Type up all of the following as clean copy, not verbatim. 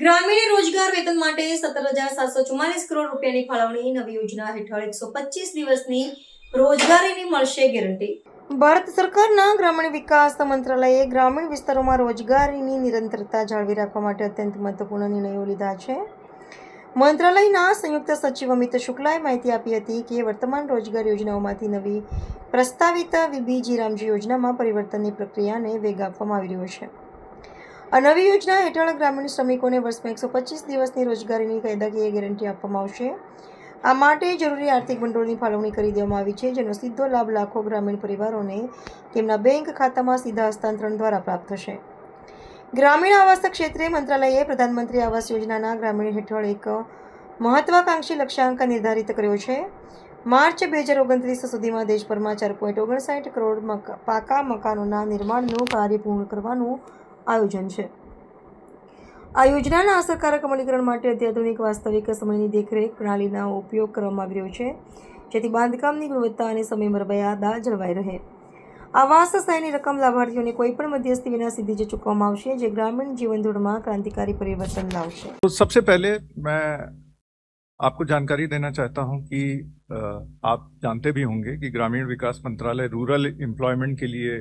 ગ્રામીણ રોજગાર વેતન માટે 17,744 કરોડ રૂપિયાની ફાળવણી નવી યોજના હેઠળ 125 દિવસની રોજગારીની મળશે ગેરંટી. ભારત સરકારના ગ્રામીણ વિકાસ મંત્રાલયે ગ્રામીણ વિસ્તારોમાં રોજગારીની નિરંતરતા જાળવી રાખવા માટે અત્યંત મહત્વપૂર્ણ નિર્ણયો લીધા છે. મંત્રાલયના સંયુક્ત સચિવ અમિત શુક્લાએ માહિતી આપી હતી કે વર્તમાન રોજગાર યોજનાઓમાંથી નવી પ્રસ્તાવિત વીબીજી રામજી યોજનામાં પરિવર્તનની પ્રક્રિયાને વેગ આપવામાં આવી રહ્યો છે. આ નવી યોજના હેઠળ ગ્રામીણ શ્રમિકોને વર્ષમાં 125 દિવસની રોજગારીની કાયદાકીય ગેરંટી આપવામાં આવશે. આ માટે જરૂરી આર્થિક ભંડોળની ફાળવણી કરી દેવામાં આવી છે, જેનો સીધો લાભ લાખો ગ્રામીણ પરિવારોને તેમના બેંક ખાતામાં સીધા હસ્તાંતરણ દ્વારા પ્રાપ્ત થશે. ગ્રામીણ આવાસ ક્ષેત્રે મંત્રાલયે પ્રધાનમંત્રી આવાસ યોજનાના ગ્રામીણ હેઠળ એક મહત્વાકાંક્ષી લક્ષ્યાંક નિર્ધારિત કર્યો છે. માર્ચ 2029 સુધીમાં દેશભરમાં 4.59 કરોડ પાકા મકાનોના નિર્માણનું કાર્ય પૂર્ણ કરવાનું આયોજન છે. આ યોજનાના અસરકારક અમલીકરણ માટે અત્યાધુનિક વાસ્તવિક સમયની દેખરેખ પ્રણાલીનો ઉપયોગ કરવામાં આવી રહ્યો છે, જેથી બાંધકામની ગુણવત્તા અને સમયમર્યાદા જળવાઈ રહે. આવાસ સહાયની રકમ લાભાર્થીઓને કોઈપણ મધ્યસ્થી વિના સીધી જ ચૂકવવામાં આવશે, જે ગ્રામીણ જીવનધોરણમાં ક્રાંતિकारी परिवर्तन लावશે. तो सबसे पहले मैं आपको जानकारी देना चाहता हूं कि आप जानते भी होंगे कि ग्रामीण विकास मंत्रालय रूरल एम्प्लॉयमेंट के लिए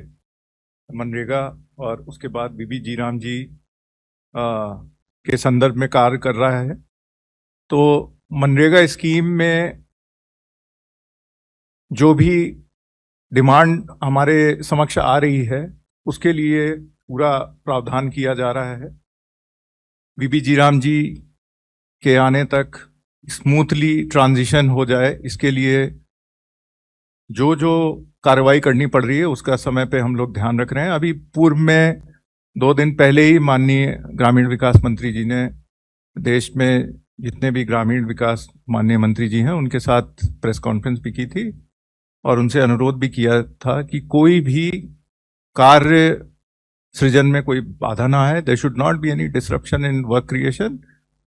मनरेगा और उसके बाद बीबी जी राम जी के संदर्भ में कार्य कर रहा है. तो मनरेगा स्कीम में जो भी डिमांड हमारे समक्ष आ रही है उसके लिए पूरा प्रावधान किया जा रहा है. बीबी जी राम जी के आने तक स्मूथली ट्रांजिशन हो जाए, इसके लिए जो जो कार्रवाई करनी पड़ रही है उसका समय पे हम लोग ध्यान रख रहे हैं. अभी पूर्व में 2 दिन पहले ही माननीय ग्रामीण विकास मंत्री जी ने देश में जितने भी ग्रामीण विकास माननीय मंत्री जी हैं उनके साथ प्रेस कॉन्फ्रेंस भी की थी और उनसे अनुरोध भी किया था कि कोई भी कार्य सृजन में कोई बाधा ना आए. There should not be any disruption in work creation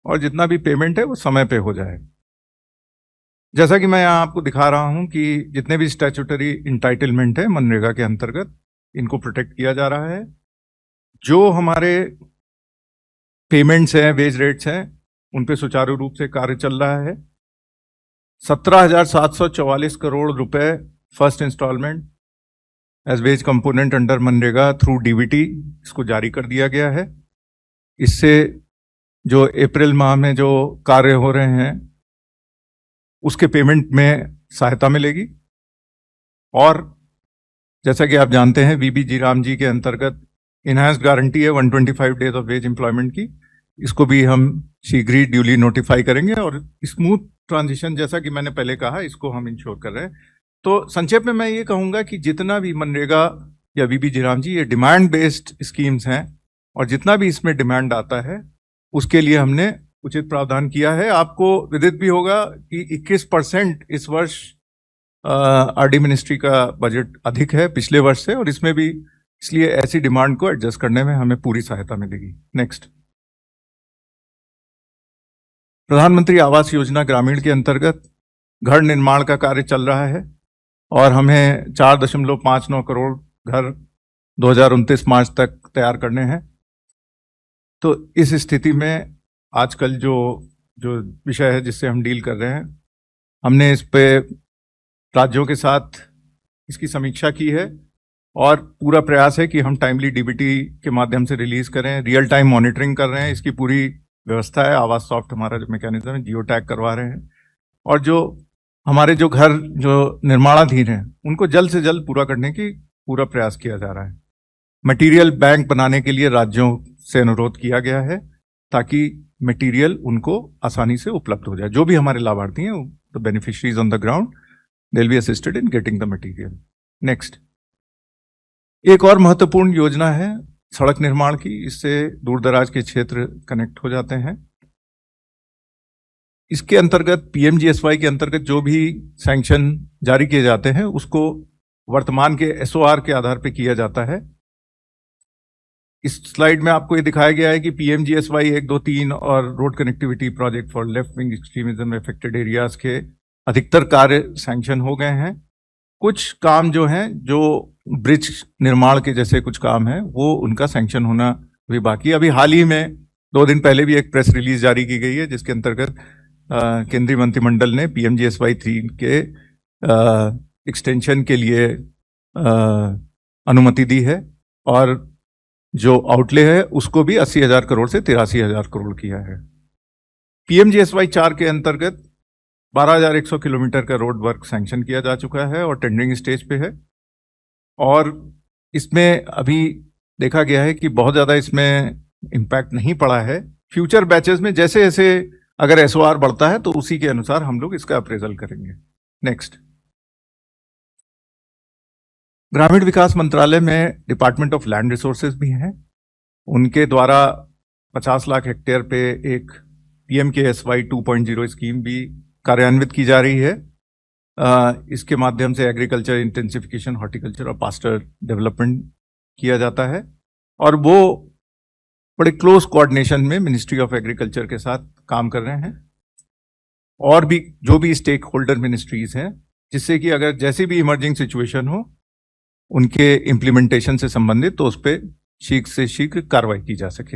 और जितना भी पेमेंट है वो समय पे हो जाए. जैसा कि मैं यहाँ आपको दिखा रहा हूँ कि जितने भी स्टैट्यूटरी इंटाइटलमेंट है मनरेगा के अंतर्गत इनको प्रोटेक्ट किया जा रहा है. जो हमारे पेमेंट्स हैं, वेज रेट्स हैं, उन पे सुचारू रूप से कार्य चल रहा है. 17,744 करोड़ रुपए first instalment as wage component under मनरेगा थ्रू डीबीटी इसको जारी कर दिया गया है. इससे जो अप्रैल माह में जो कार्य हो रहे हैं उसके पेमेंट में सहायता मिलेगी. और जैसा कि आप जानते हैं बीबी जी राम जी के अंतर्गत इनहैंस्ड गारंटी है 125 डेज ऑफ वेज एम्प्लॉयमेंट की. इसको भी हम शीघ्र ही ड्यूली नोटिफाई करेंगे और स्मूथ ट्रांजिशन, जैसा कि मैंने पहले कहा, इसको हम इंश्योर कर रहे हैं. तो संक्षेप में मैं ये कहूँगा कि जितना भी मनरेगा या बीबी जी राम जी ये डिमांड बेस्ड स्कीम्स हैं और जितना भी इसमें डिमांड आता है उसके लिए हमने उचित प्रावधान किया है. आपको विदित भी होगा कि 21% इस वर्ष आरडी मिनिस्ट्री का बजट अधिक है पिछले वर्ष से और इसमें भी, इसलिए ऐसी डिमांड को एडजस्ट करने में हमें पूरी सहायता मिलेगी. नेक्स्ट, प्रधानमंत्री आवास योजना ग्रामीण के अंतर्गत घर निर्माण का कार्य चल रहा है और हमें 4.59 करोड़ घर 2029 मार्च तक तैयार करने हैं. तो इस स्थिति में आजकल जो विषय है जिससे हम डील कर रहे हैं, हमने इस पे राज्यों के साथ इसकी समीक्षा की है और पूरा प्रयास है कि हम टाइमली डीबीटी के माध्यम से रिलीज करें. रियल टाइम मॉनिटरिंग कर रहे हैं, इसकी पूरी व्यवस्था है. आवास सॉफ्ट हमारा जो मैकेनिज्म है, जियो टैग करवा रहे हैं और जो हमारे जो घर जो निर्माणाधीन हैं उनको जल्द से जल्द पूरा करने की पूरा प्रयास किया जा रहा है. मटेरियल बैंक बनाने के लिए राज्यों से अनुरोध किया गया है ताकि मटेरियल उनको आसानी से उपलब्ध हो जाए. जो भी हमारे लाभार्थी हैं, the beneficiaries on the ground, they will be assisted in getting the material. Next, एक और महत्वपूर्ण योजना है सड़क निर्माण की. इससे दूर दराज के क्षेत्र कनेक्ट हो जाते हैं. इसके अंतर्गत पीएमजीएसवाई के अंतर्गत जो भी सैंक्शन जारी किए जाते हैं उसको वर्तमान के एसओआर के आधार पर किया जाता है. इस स्लाइड में आपको ये दिखाया गया है कि पीएमजीएसवाई 1, 2, 3 और road connectivity project for left wing extremism affected areas के अधिकतर कार्य सैंक्शन हो गए हैं. कुछ काम जो हैं, जो ब्रिज निर्माण के जैसे कुछ काम है, वो उनका सैंक्शन होना भी बाकी. अभी हाल ही में 2 दिन पहले भी एक प्रेस रिलीज जारी की गई है जिसके अंतर्गत केंद्रीय मंत्रिमंडल ने PMGSY 3 के एक्सटेंशन के लिए अनुमति दी है और जो आउटले है उसको भी 80,000 करोड़ से 83,000 करोड़ किया है। PMGSY 4 के अंतर्गत 12,100 किलोमीटर का रोड वर्क सैंक्शन किया जा चुका है और टेंडरिंग स्टेज पे है और इसमें अभी देखा गया है कि बहुत ज़्यादा इसमें इम्पैक्ट नहीं पड़ा है। फ्यूचर बैचेस में जैसे जैसे अगर SOR बढ़ता है तो उसी के अनुसार हम लोग इसका अप्रेजल करेंगे। नेक्स्ट, ग्रामीण विकास मंत्रालय में डिपार्टमेंट ऑफ लैंड रिसोर्सेज भी हैं। उनके द्वारा 50 लाख हेक्टेयर पे एक PMKSY 2.0 स्कीम भी कार्यान्वित की जा रही है। इसके माध्यम से एग्रीकल्चर इंटेंसिफिकेशन, हॉर्टिकल्चर और पास्टर डेवलपमेंट किया जाता है और वो बड़े क्लोज कोऑर्डिनेशन में मिनिस्ट्री ऑफ एग्रीकल्चर के साथ काम कर रहे हैं और भी जो भी स्टेक होल्डर मिनिस्ट्रीज हैं, जिससे कि अगर जैसी भी इमर्जिंग सिचुएशन हो उनके इम्प्लीमेंटेशन से संबंधित तो उस पर शीघ्र से शीघ्र कार्रवाई की जा सके।